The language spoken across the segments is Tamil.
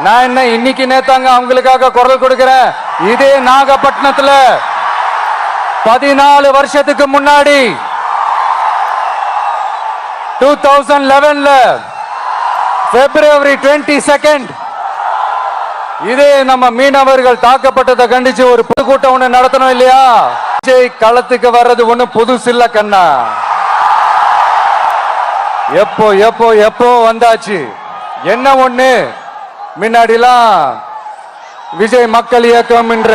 நான் என்ன இன்னைக்கு நேத்தாங்க அவங்களுக்காக குரல் கொடுக்கிறேன். இதே நாகப்பட்டினத்துல 14 வருஷத்துக்கு முன்னாடி 2011 February 22 இதே நம்ம மீனவர்கள் தாக்கப்பட்டதை கண்டிச்சு ஒரு பொதுக்கூட்டம் ஒண்ணு நடத்தணும் இல்லையா? களத்துக்கு வர்றது ஒண்ணு புதுசு இல்ல கண்ணா. எப்போ எப்போ எப்போ வந்தாச்சு. என்ன ஒண்ணு, முன்னாடிலாம் விஜய் மக்கள் இயக்கம் என்ற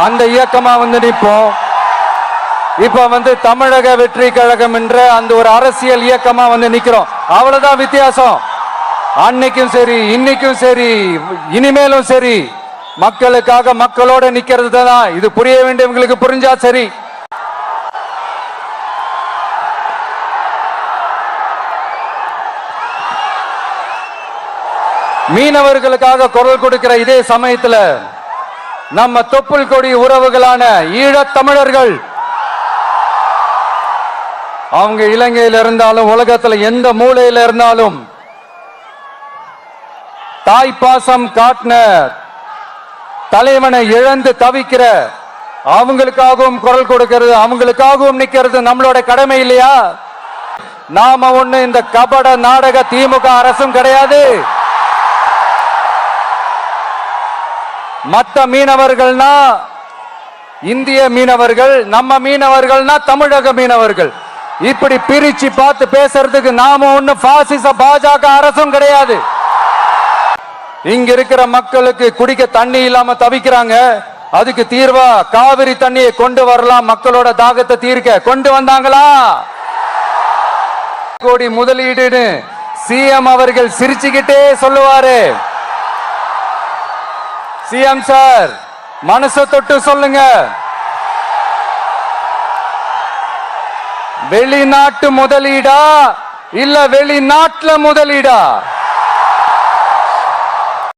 அந்த இயக்கமா நிற்போம். இப்ப தமிழக வெற்றி கழகம் என்ற அந்த ஒரு அரசியல் இயக்கமா நிக்கிறோம். அவ்வளவுதான் வித்தியாசம். அன்னைக்கும் சரி, இன்னைக்கும் சரி, இனிமேலும் சரி, மக்களுக்காக மக்களோட நிக்கிறது தான். இது புரிய வேண்டியவங்களுக்கு புரிஞ்சா சரி. மீனவர்களுக்காக குரல் கொடுக்கிற இதே சமயத்துல நம்ம தொப்புள் கொடி உறவுகளான ஈழத் தமிழர்கள், அவங்க இலங்கையில் இருந்தாலும் உலகத்துல எந்த மூலையில இருந்தாலும் தாய்ப்பாசம் காட்டின தலைவனை இழந்து தவிக்கிற அவங்களுக்காகவும் குரல் கொடுக்கிறது, அவங்களுக்காகவும் நிக்கிறது நம்மளோட கடமை இல்லையா? நாம ஒண்ணு இந்த கபட நாடக திமுக அரசும் கிடையாது. மற்ற மீனவர்கள்னா இந்திய மீனவர்கள், நம்ம மீனவர்கள்னா தமிழக மீனவர்கள். இப்படி பிரிச்சு பார்த்து பேசுறதுக்கு நாம ஒண்ணு பாசிச பாஜக அரசும் கிடையாது. இங்க இருக்கிற மக்களுக்கு குடிக்க தண்ணி இல்லாம தவிக்கிறாங்க. அதுக்கு தீர்வா காவிரி தண்ணியை கொண்டு வரலாம், மக்களோட தாகத்தை தீர்க்க. கொண்டு வந்தாங்களா? கோடி முதலீடு சிஎம் அவர்கள் சிரிச்சுக்கிட்டே சொல்லுவாரு. சிஎம் சார், மனசை தொட்டு சொல்லுங்க, வெளிநாட்டு முதலீடா இல்ல வெளிநாட்டுல முதலீடா?